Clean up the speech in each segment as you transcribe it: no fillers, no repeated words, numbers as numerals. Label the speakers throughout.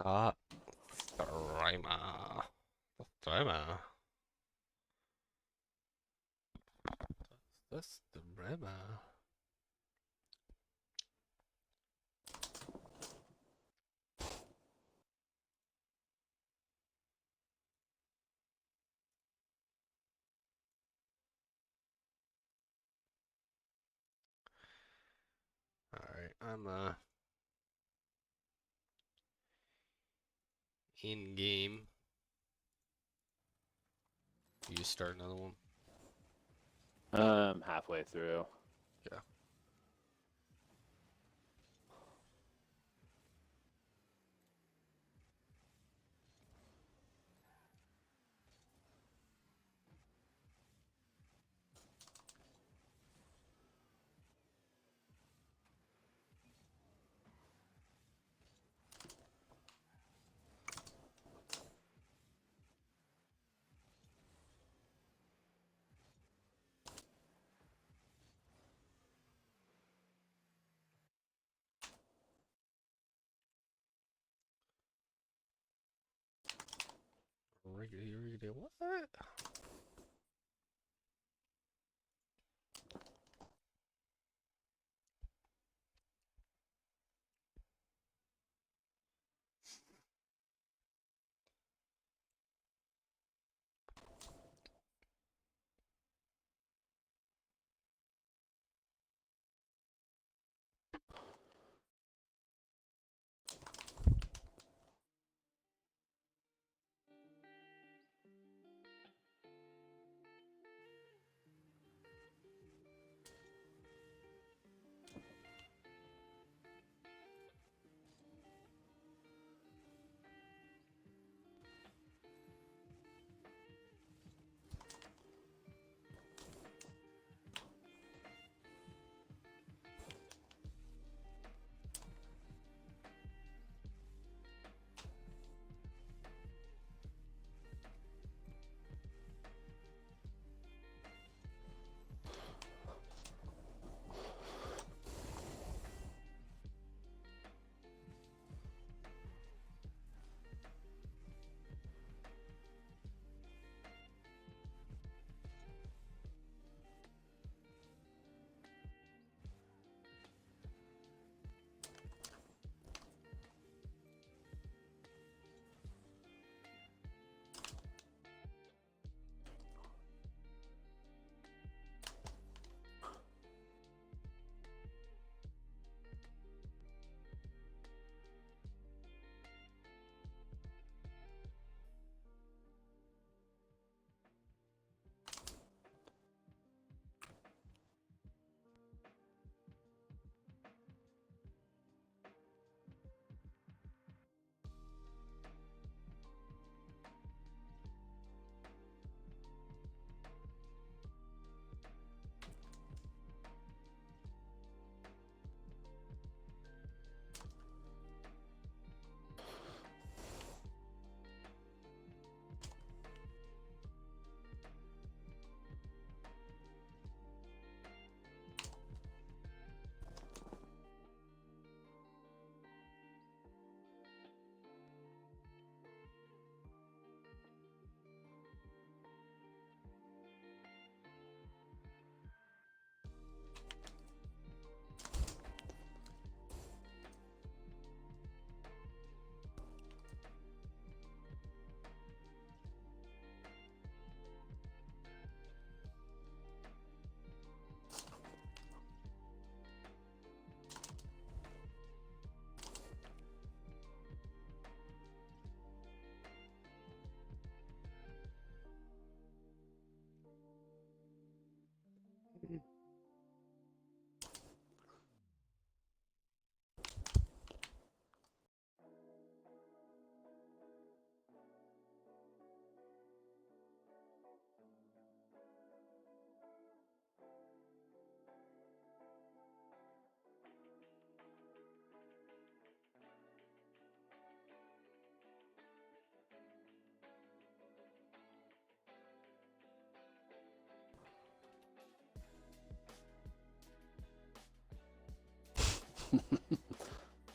Speaker 1: Ah, Thryma. Thryma. That's the Thryma. Alright, I'm in game. You just start another one.
Speaker 2: Halfway through.
Speaker 1: Yeah. Riggedy, riggedy, what?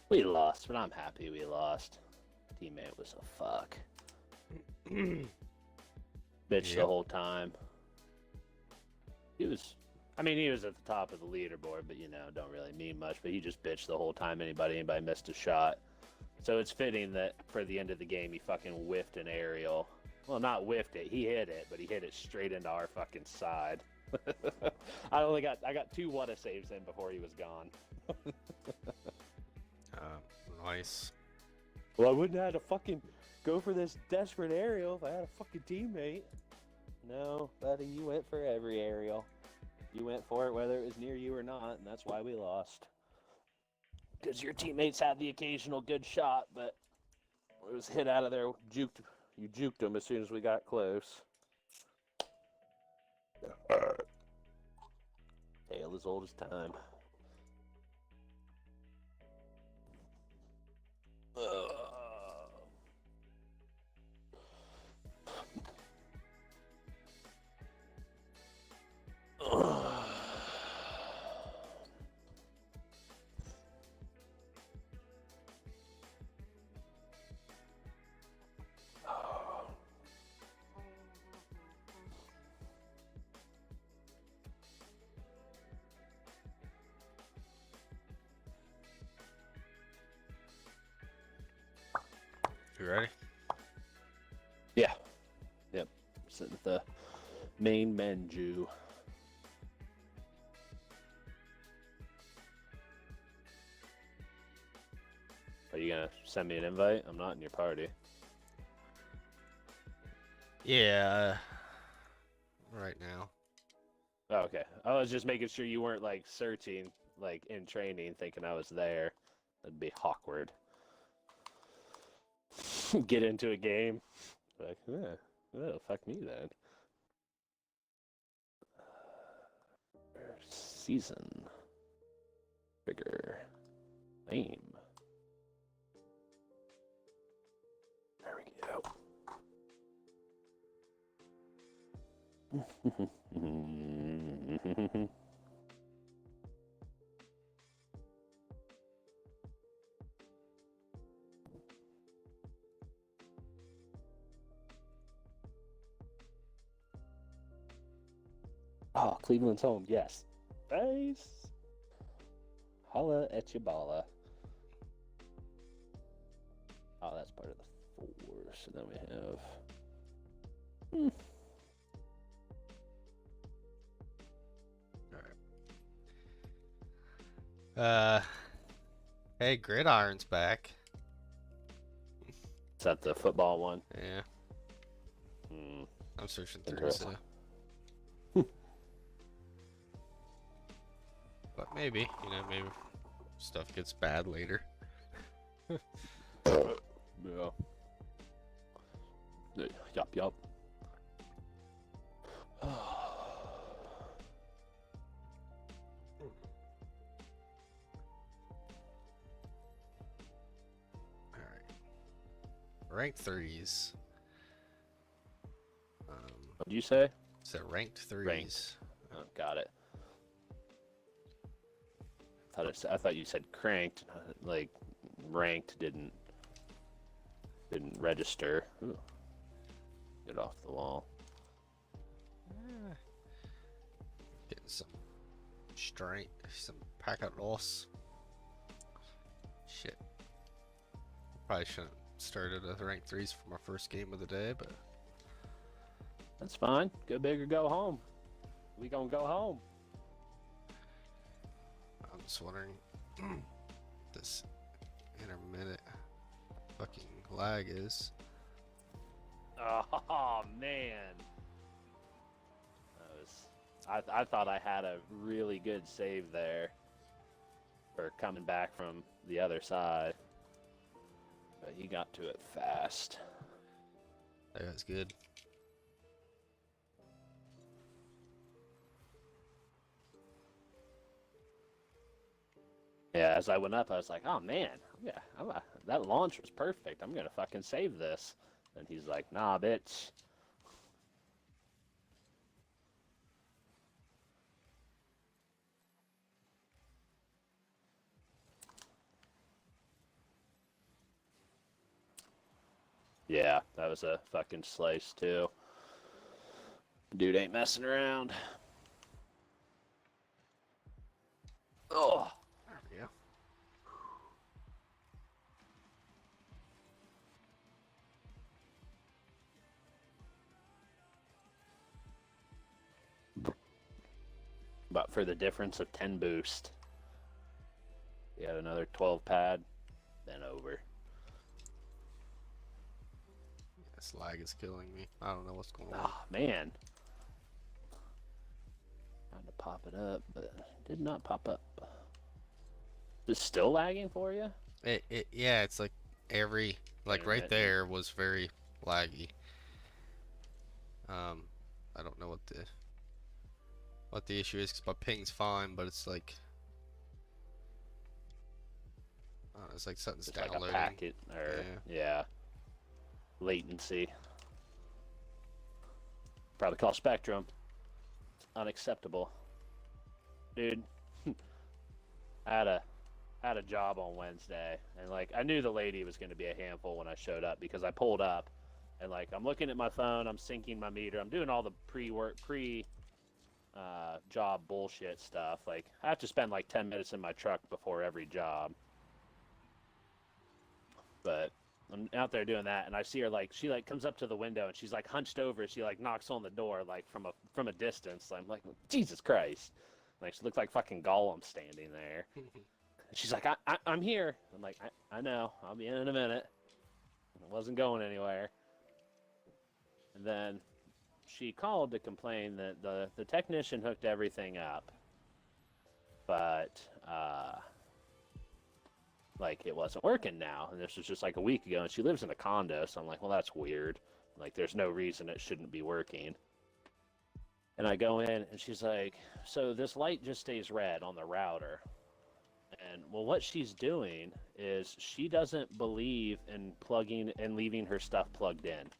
Speaker 2: We lost, but I'm happy we lost. teammate was a fuck. Bitch the whole time. He was at the top of the leaderboard, but don't really mean much. But he just bitched the whole time anybody missed a shot. So it's fitting that for the end of the game, he fucking whiffed an aerial. Well, not whiffed it. He hit it, but he hit it straight into our fucking side. I got 2 WATA saves in before he was gone.
Speaker 1: Nice.
Speaker 2: Well, I wouldn't have had to fucking go for this desperate aerial if I had a fucking teammate. No, buddy, you went for every aerial. You went for it whether it was near you or not, and that's why we lost. Because your teammates had the occasional good shot, but it was hit out of there. You juked them as soon as we got close. Tale as old as time.
Speaker 1: You ready?
Speaker 2: Yeah. Yep. Sitting at the main menu. Are you gonna send me an invite? I'm not in your party.
Speaker 1: Yeah. Right now.
Speaker 2: Oh, okay. I was just making sure you weren't like searching, like in training, thinking I was there. That'd be awkward. Get into a game. Like, oh, fuck me then. Season. Trigger. Name. There we go. Oh, Cleveland's home. Yes. Nice. Holla at your balla. Oh, that's part of the 4. So then we have.
Speaker 1: Alright. Hey, Gridiron's back.
Speaker 2: Is that the football one?
Speaker 1: Yeah. I'm searching through,
Speaker 2: Interesting.
Speaker 1: so. But maybe, maybe stuff gets bad later.
Speaker 2: Yeah. Yup.
Speaker 1: Ranked 3s.
Speaker 2: What did you say?
Speaker 1: Is that ranked 3s?
Speaker 2: Ranked. Oh, got it. I thought you said cranked. Like ranked didn't register. Ooh. Get off the wall.
Speaker 1: Getting some strength, some packet loss. Shit. Probably shouldn't started at ranked 3s for my first game of the day, but
Speaker 2: that's fine. Go big or go home. We gonna go home.
Speaker 1: I'm just wondering this intermittent fucking lag is.
Speaker 2: Oh man. I thought I had a really good save there for coming back from the other side. But he got to it fast.
Speaker 1: That's good.
Speaker 2: Yeah, as I went up, I was like, oh man, yeah, that launch was perfect. I'm going to fucking save this. And he's like, nah, bitch. Yeah, that was a fucking slice too. Dude ain't messing around. Oh,
Speaker 1: There we go.
Speaker 2: but for the difference of 10 boost. You got another 12 pad, then over.
Speaker 1: This lag is killing me. I don't know what's going on.
Speaker 2: Oh, man. Trying to pop it up, but it did not pop up. Is it still lagging for you?
Speaker 1: Yeah, it's like every, like right there was very laggy. I don't know what the issue is, because my ping's fine, but it's like, it's like something's
Speaker 2: It's
Speaker 1: downloading.
Speaker 2: like a packet, or, yeah. Latency. Probably call Spectrum. It's unacceptable. Dude, I had a job on Wednesday, and like I knew the lady was going to be a handful when I showed up, because I pulled up and like I'm looking at my phone, I'm syncing my meter, I'm doing all the job bullshit stuff. Like I have to spend like 10 minutes in my truck before every job. But I'm out there doing that, and I see her like she like comes up to the window, and she's like hunched over. She like knocks on the door like from a distance. I'm like, Jesus Christ! Like she looked like fucking Gollum standing there. And she's like, I'm here. I'm like, I know. I'll be in a minute. I wasn't going anywhere. And then she called to complain that the technician hooked everything up, but like it wasn't working now, and this was just like a week ago, and she lives in a condo, so I'm like, well, that's weird. Like there's no reason it shouldn't be working. And I go in, and she's like, so this light just stays red on the router. And well, what she's doing is she doesn't believe in plugging and leaving her stuff plugged in.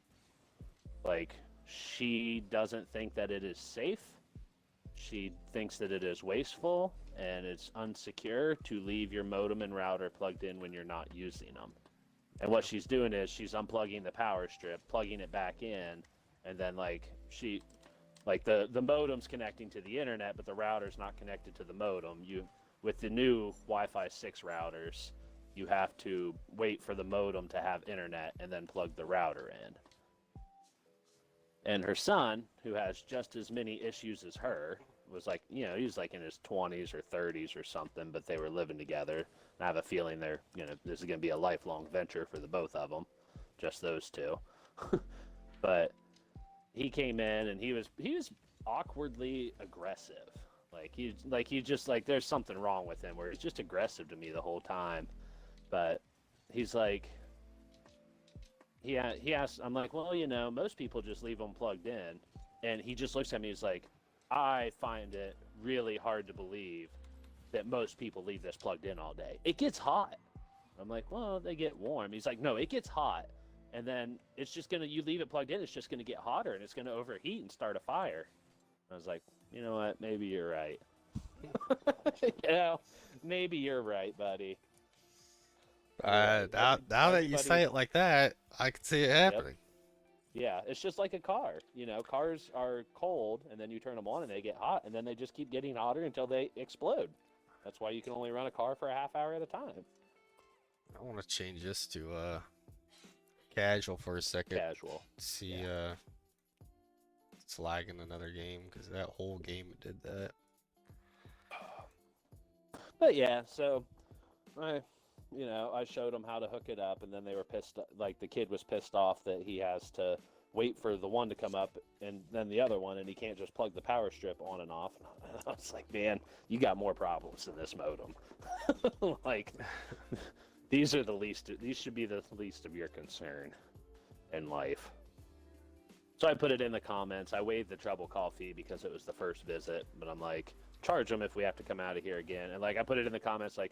Speaker 2: Like she doesn't think that it is safe. She thinks that it is wasteful and it's unsecure to leave your modem and router plugged in when you're not using them. And what she's doing is she's unplugging the power strip, plugging it back in, and then like the modem's connecting to the internet, but the router's not connected to the modem. With the new Wi-Fi 6 routers, you have to wait for the modem to have internet and then plug the router in. And her son, who has just as many issues as her, was like, he was like in his 20s or 30s or something, but they were living together. And I have a feeling this is going to be a lifelong venture for the both of them, just those two. But he came in and he was awkwardly aggressive. He's just like, there's something wrong with him where he's just aggressive to me the whole time. But he's like, he asked, I'm like, well, most people just leave them plugged in. And he just looks at me, he's like, I find it really hard to believe that most people leave this plugged in all day. It gets hot. I'm like, well, they get warm. He's like, no, it gets hot. And then it's just you leave it plugged in, it's just going to get hotter and it's going to overheat and start a fire. I was like, you know what? Maybe you're right. Maybe you're right, buddy.
Speaker 1: Now that you say it like that, I can see it happening.
Speaker 2: Yep. Yeah, it's just like a car. Cars are cold, and then you turn them on, and they get hot, and then they just keep getting hotter until they explode. That's why you can only run a car for a half hour at a time.
Speaker 1: I want to change this to casual for a second.
Speaker 2: Casual.
Speaker 1: See, it's lagging another game, because that whole game did that.
Speaker 2: But yeah, so I showed them how to hook it up, and then they were pissed. Like the kid was pissed off that he has to wait for the one to come up and then the other one, and he can't just plug the power strip on and off. And I was like, man, you got more problems than this modem. Like, these should be the least of your concern in life. So I put it in the comments. I waived the trouble call fee because it was the first visit, but I'm like, charge them if we have to come out of here again. And like I put it in the comments, like,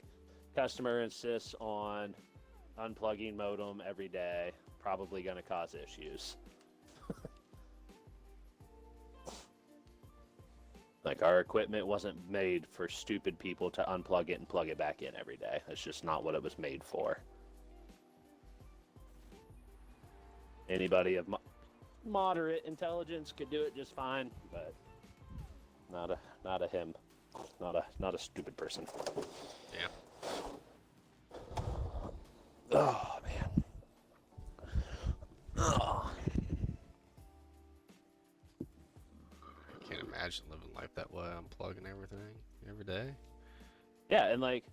Speaker 2: customer insists on unplugging modem every day, probably going to cause issues. Like, our equipment wasn't made for stupid people to unplug it and plug it back in every day. That's just not what it was made for. Anybody of moderate intelligence could do it just fine, but not a him, not a stupid person.
Speaker 1: Yeah.
Speaker 2: Oh man. Oh.
Speaker 1: I can't imagine living life that way, unplugging everything every day.
Speaker 2: Yeah, and like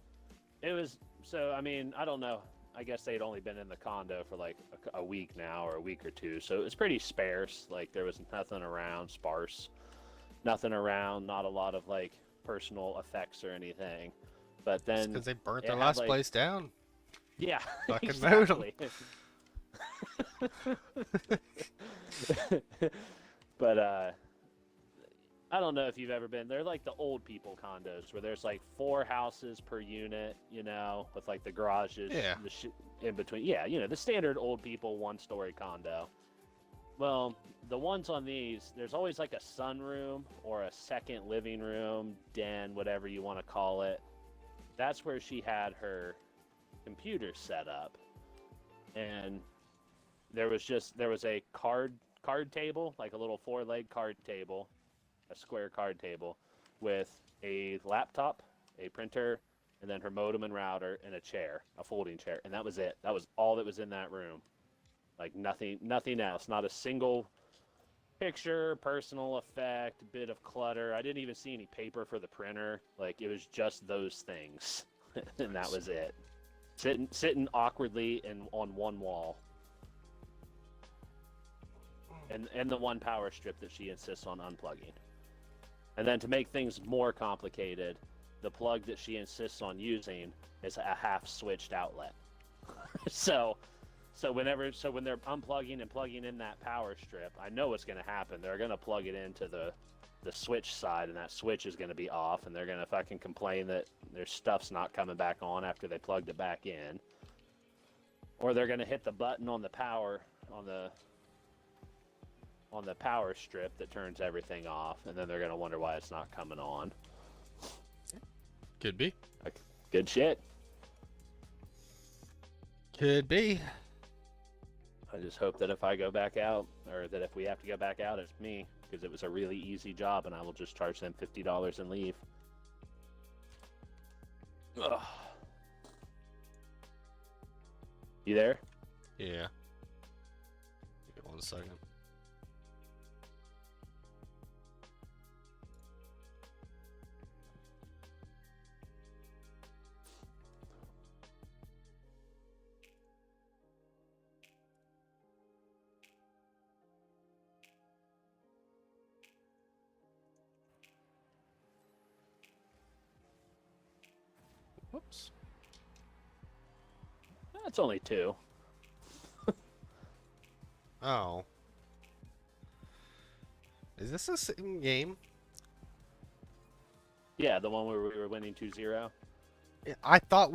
Speaker 2: it was. So I mean, I don't know. I guess they'd only been in the condo for like a week now or a week or two, so it was pretty sparse. Like there was nothing around, sparse, nothing around, not a lot of like personal effects or anything. But then
Speaker 1: Because they burnt
Speaker 2: it
Speaker 1: their
Speaker 2: had,
Speaker 1: last
Speaker 2: like-
Speaker 1: place down.
Speaker 2: yeah,
Speaker 1: Fucking modem.
Speaker 2: exactly. But I don't know if you've ever been. They're like the old people condos where there's like 4 houses per unit, you know, with like the garages
Speaker 1: Yeah.
Speaker 2: in between. Yeah, you know, the standard old people 1-story condo. Well, the ones on these, there's always like a sunroom or a second living room, den, whatever you want to call it. That's where she had her computer set up. And there was a card table, like a little 4-leg card table, a square card table with a laptop, a printer, and then her modem and router and a chair, a folding chair, and that was it. That was all that was in that room. Like nothing else. Not a single picture, personal effect, bit of clutter. I didn't even see any paper for the printer. Like it was just those things, and that was it. Sitting awkwardly on one wall. And the one power strip that she insists on unplugging. And then to make things more complicated, the plug that she insists on using is a half-switched outlet. So when they're unplugging and plugging in that power strip, I know what's going to happen. They're going to plug it into the switch side, and that switch is going to be off, and they're going to fucking complain that their stuff's not coming back on after they plugged it back in. Or they're going to hit the button on the power on the power strip that turns everything off, and then they're going to wonder why it's not coming on.
Speaker 1: Could be.
Speaker 2: Like, good shit.
Speaker 1: Could be.
Speaker 2: I just hope that if I go back out, or that if we have to go back out, it's me, because it was a really easy job, and I will just charge them $50 and leave. Ugh. You there?
Speaker 1: Yeah. Give me 1 second. Whoops.
Speaker 2: That's only 2.
Speaker 1: Oh. Is this the same game?
Speaker 2: Yeah, the one where we were winning 2-0.
Speaker 1: I thought.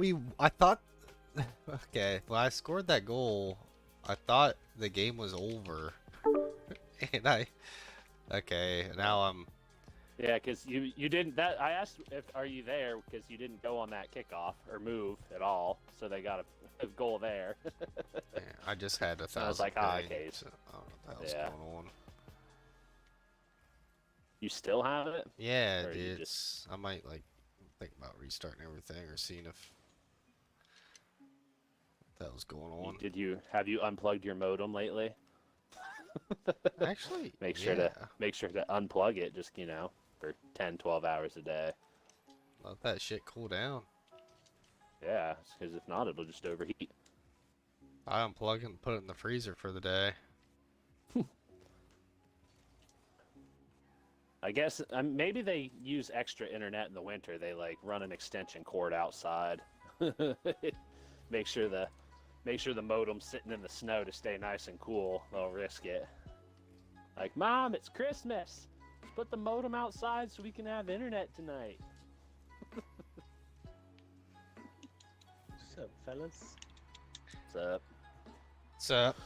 Speaker 1: Okay, when I scored that goal, I thought the game was over. And okay, now I'm.
Speaker 2: Yeah, because you didn't. I asked if are you there because you didn't go on that kickoff or move at all, so they got a goal there.
Speaker 1: Yeah, I just had 1,000.
Speaker 2: I was like, okay.
Speaker 1: So I don't know what the hell's
Speaker 2: Yeah.
Speaker 1: going on.
Speaker 2: You still have it?
Speaker 1: Yeah,
Speaker 2: Or you
Speaker 1: dude. I might like think about restarting everything or seeing if what the hell's going on.
Speaker 2: Have you unplugged your modem lately?
Speaker 1: Actually,
Speaker 2: Make sure
Speaker 1: yeah.
Speaker 2: to unplug it just, for 10, 12 hours a day.
Speaker 1: Let that shit cool down.
Speaker 2: Yeah, because if not, it'll just overheat.
Speaker 1: I unplug it and put it in the freezer for the day.
Speaker 2: I guess maybe they use extra internet in the winter. They like run an extension cord outside. make sure the modem's sitting in the snow to stay nice and cool. They'll risk it. Like, Mom, it's Christmas. Let's put the modem outside so we can have internet tonight.
Speaker 3: What's up, fellas?
Speaker 2: What's up?
Speaker 1: What's up?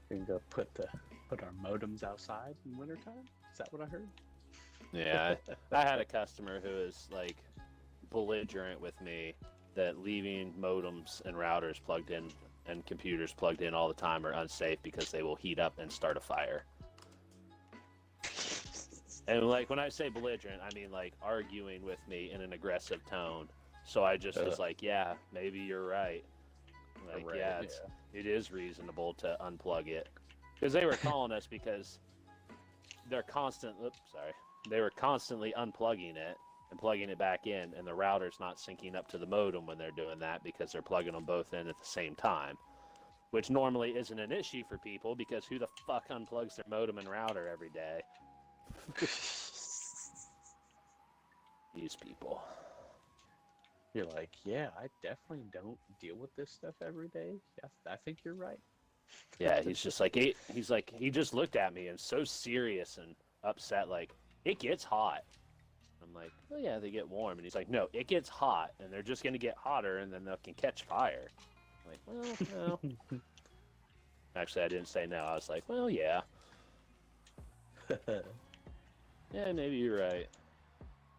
Speaker 3: We can go put our modems outside in wintertime? Is that what I heard?
Speaker 2: Yeah, I had a customer who was like belligerent with me that leaving modems and routers plugged in and computers plugged in all the time are unsafe because they will heat up and start a fire. And like when I say belligerent, I mean like arguing with me in an aggressive tone. So I just was like, yeah, maybe you're right. Like,
Speaker 3: Right,
Speaker 2: yeah, it is reasonable to unplug it. Because they were calling us because they were constantly unplugging it and plugging it back in, and the router's not syncing up to the modem when they're doing that because they're plugging them both in at the same time. Which normally isn't an issue for people because who the fuck unplugs their modem and router every day? These people.
Speaker 3: You're like, yeah, I definitely don't deal with this stuff every day. Yeah, I think you're right.
Speaker 2: Yeah, he's just like, he just looked at me and so serious and upset, like, it gets hot. I'm like, oh yeah, they get warm. And he's like, no, it gets hot, and they're just going to get hotter, and then they can catch fire. I'm like, well, no. Actually, I didn't say no. I was like, well, yeah. Yeah, maybe you're right.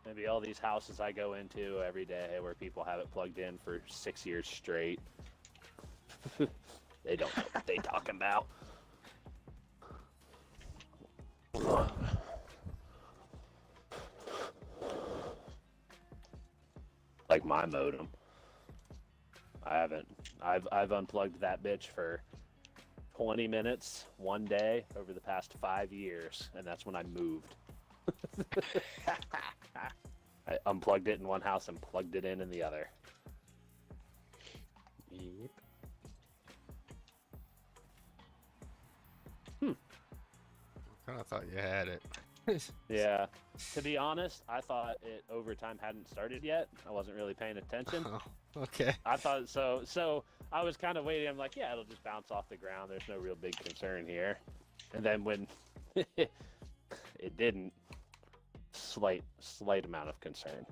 Speaker 2: Maybe all these houses I go into every day where people have it plugged in for 6 years straight. They don't know what they talking about. Like my modem. I've unplugged that bitch for 20 minutes one day over the past 5 years, and that's when I moved. I unplugged it in one house and plugged it in the other.
Speaker 3: Yep.
Speaker 1: I kind of thought you had it.
Speaker 2: Yeah. To be honest, I thought overtime hadn't started yet. I wasn't really paying attention.
Speaker 1: Oh, okay.
Speaker 2: I thought so. So I was kind of waiting. I'm like, yeah, it'll just bounce off the ground. There's no real big concern here. And then when it didn't, slight amount of concern.